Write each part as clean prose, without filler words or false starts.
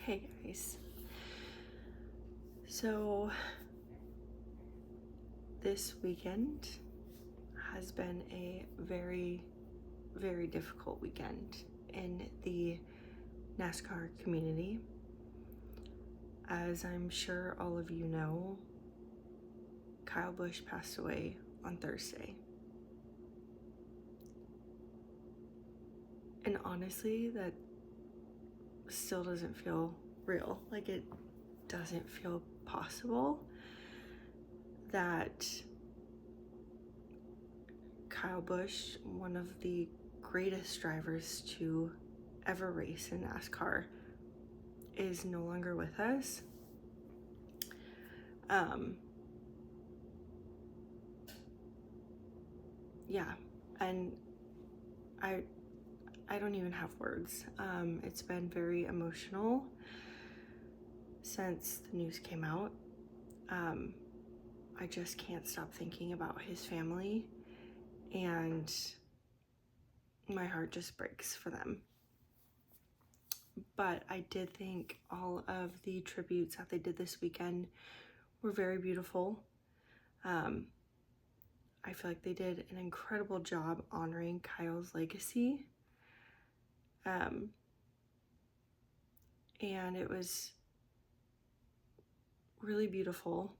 Hey guys. So this weekend has been a very, very difficult weekend in the NASCAR community. As I'm sure all of you know, Kyle Busch passed away on Thursday. And honestly, that still doesn't feel real. Like, it doesn't feel possible that Kyle Busch, one of the greatest drivers to ever race in NASCAR, is no longer with us. Yeah, and I don't even have words. It's been very emotional since the news came out. I just can't stop thinking about his family, and my heart just breaks for them. But I did think all of the tributes that they did this weekend were very beautiful. I feel like they did an incredible job honoring Kyle's legacy. And it was really beautiful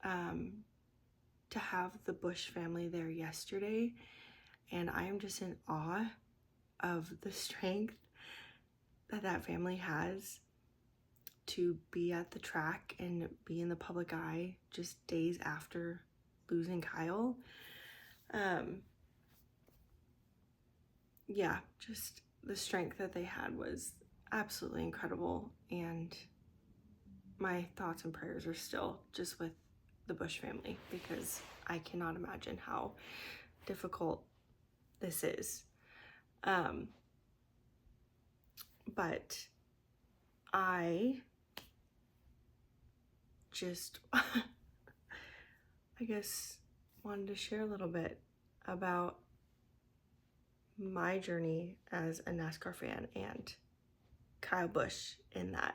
to have the Busch family there yesterday. And I am just in awe of the strength that family has to be at the track and be in the public eye just days after losing Kyle. Yeah, just the strength that they had was absolutely incredible, and my thoughts and prayers are still just with the Busch family, because I cannot imagine how difficult this is. But I just, I guess, wanted to share a little bit about my journey as a NASCAR fan and Kyle Busch in that.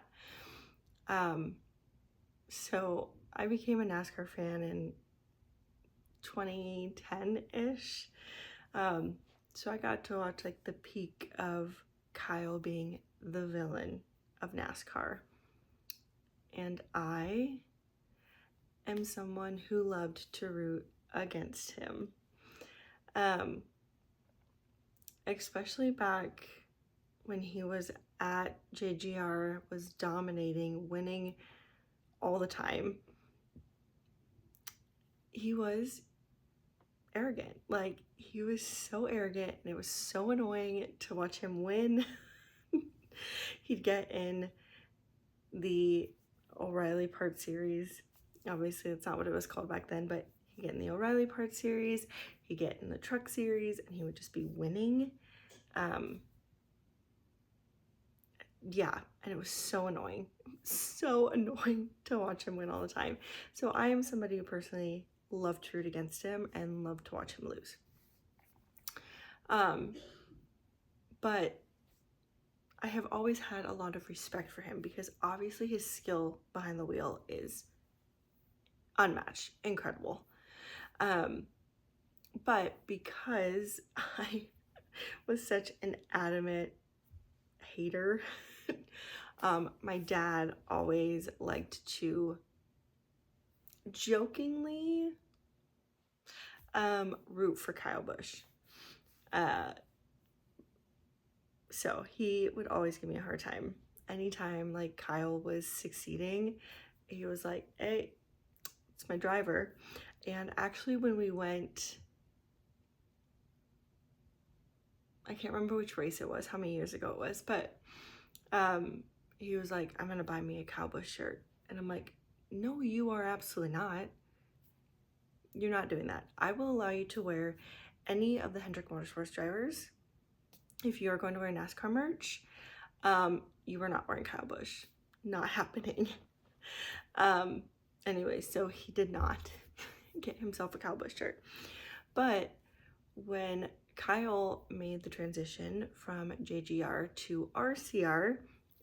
So I became a NASCAR fan in 2010-ish. So I got to watch like the peak of Kyle being the villain of NASCAR. And I am someone who loved to root against him. Especially back when he was at JGR, was dominating, winning all the time. He was arrogant. Like, he was so arrogant, and it was so annoying to watch him win. He'd get in the O'Reilly Part Series. Obviously, that's not what it was called back then, but he'd get in the O'Reilly Part Series, he'd get in the Truck Series, and he would just be winning. Yeah, and it was so annoying to watch him win all the time. So I am somebody who personally loved to root against him and loved to watch him lose. But I have always had a lot of respect for him, because obviously his skill behind the wheel is unmatched, incredible. But because I was such an adamant hater, my dad always liked to jokingly root for Kyle Busch. So he would always give me a hard time. Anytime like Kyle was succeeding, he was like, hey, it's my driver. And actually, when we went, I can't remember which race it was, how many years ago it was, but he was like, I'm gonna buy me a Kyle Busch shirt. And I'm like, no, you are absolutely not. You're not doing that. I will allow you to wear any of the Hendrick Motorsports drivers. If you are going to wear NASCAR merch, you are not wearing Kyle Busch. Not happening. Anyway, so he did not get himself a Kyle Busch shirt. But when Kyle made the transition from JGR to RCR,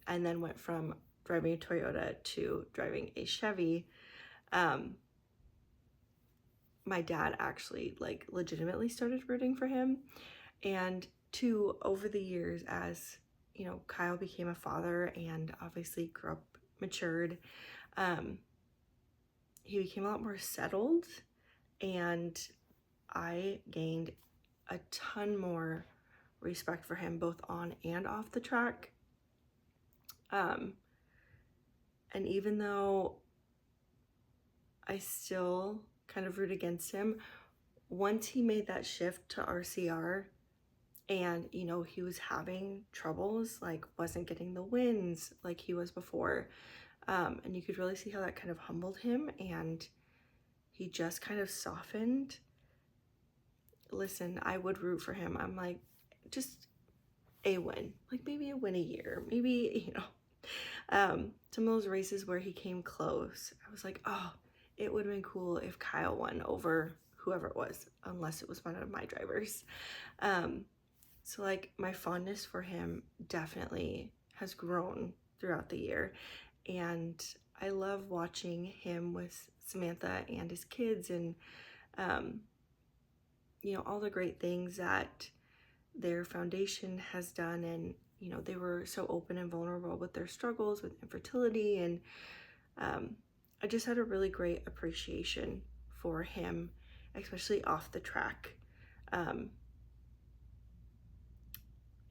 and then went from driving a Toyota to driving a Chevy. My dad actually like legitimately started rooting for him. And two, over the years, as you know, Kyle became a father and obviously grew up, matured, he became a lot more settled, and I gained a ton more respect for him both on and off the track. And even though I still kind of root against him, once he made that shift to RCR and, you know, he was having troubles, like wasn't getting the wins like he was before, and you could really see how that kind of humbled him, and he just kind of softened. Listen, I would root for him. I'm like, just a win, like maybe a win a year, maybe, you know, some of those races where he came close, I was like, oh, it would have been cool if Kyle won over whoever it was, unless it was one of my drivers. So like my fondness for him definitely has grown throughout the year, and I love watching him with Samantha and his kids, and you know, all the great things that their foundation has done. And you know, they were so open and vulnerable with their struggles with infertility, and I just had a really great appreciation for him, especially off the track.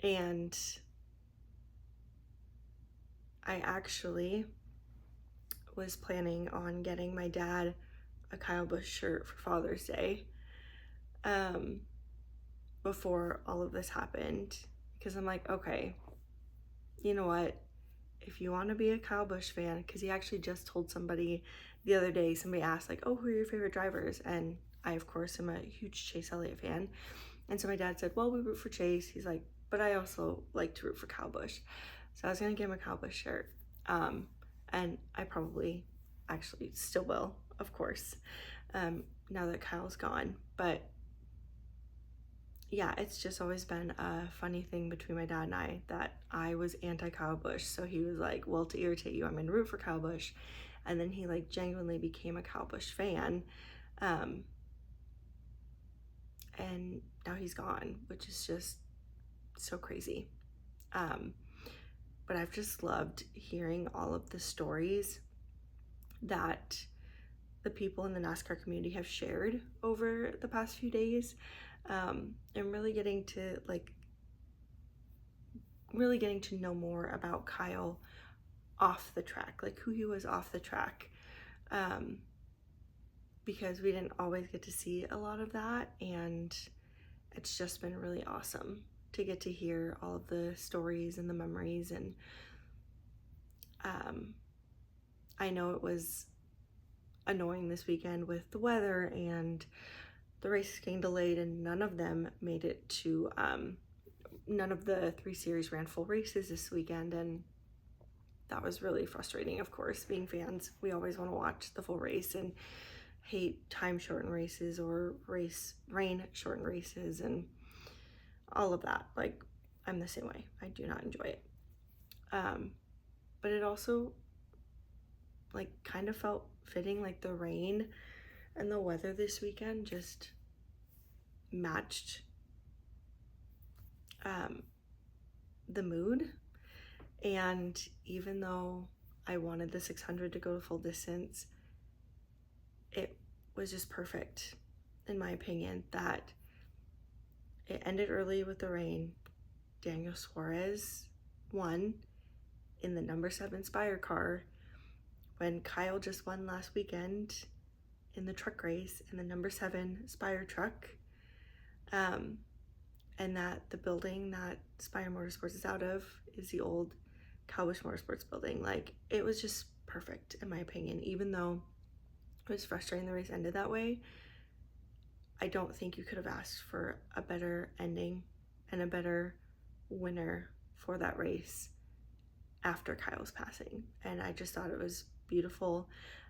And I actually was planning on getting my dad a Kyle Busch shirt for Father's Day before all of this happened, because I'm like, okay, you know what, if you want to be a Kyle Busch fan, because he actually just told somebody the other day, somebody asked like, oh, who are your favorite drivers? And I of course am a huge Chase Elliott fan, and so my dad said, well, we root for Chase. He's like, but I also like to root for Kyle Busch. So I was gonna get him a Kyle Busch shirt, and I probably actually still will, of course, now that Kyle's gone. But yeah, it's just always been a funny thing between my dad and I that I was anti-Kyle Busch. So he was like, well, to irritate you, I'm gonna root for Kyle Busch. And then he like genuinely became a Kyle Busch fan. And now he's gone, which is just so crazy. But I've just loved hearing all of the stories that the people in the NASCAR community have shared over the past few days, and really getting to know more about Kyle off the track, like who he was off the track, because we didn't always get to see a lot of that, and it's just been really awesome to get to hear all of the stories and the memories. And I know it was annoying this weekend with the weather and the races getting delayed, and none of them made it to none of the 3 series ran full races this weekend, and that was really frustrating. Of course, being fans, we always want to watch the full race and hate time shortened races or rain shortened races and all of that. Like, I'm the same way. I do not enjoy it. But it also like kind of felt fitting, like the rain and the weather this weekend just matched the mood. And even though I wanted the 600 to go to full distance, it was just perfect, in my opinion, that it ended early with the rain. Daniel Suarez won in the number 7 Spire car, when Kyle just won last weekend in the truck race in the number 7 Spire truck, and that the building that Spire Motorsports is out of is the old Kyle Busch Motorsports building. Like, it was just perfect, in my opinion. Even though it was frustrating the race ended that way, I don't think you could have asked for a better ending and a better winner for that race after Kyle's passing. And I just thought it was beautiful.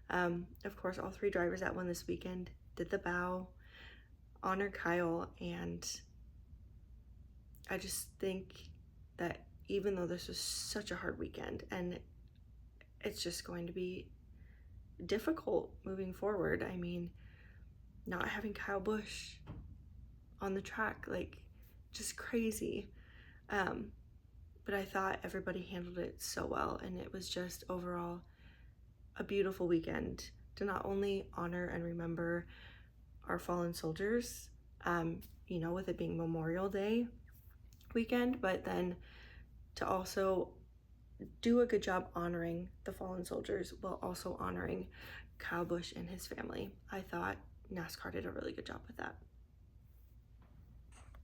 Of course, all 3 drivers that won this weekend did the bow, honor Kyle, and I just think that even though this was such a hard weekend and it's just going to be difficult moving forward. I mean, not having Kyle Busch on the track, like, just crazy. But I thought everybody handled it so well, and it was just overall a beautiful weekend to not only honor and remember our fallen soldiers, you know, with it being Memorial Day weekend, but then to also do a good job honoring the fallen soldiers while also honoring Kyle Busch and his family. I thought NASCAR did a really good job with that.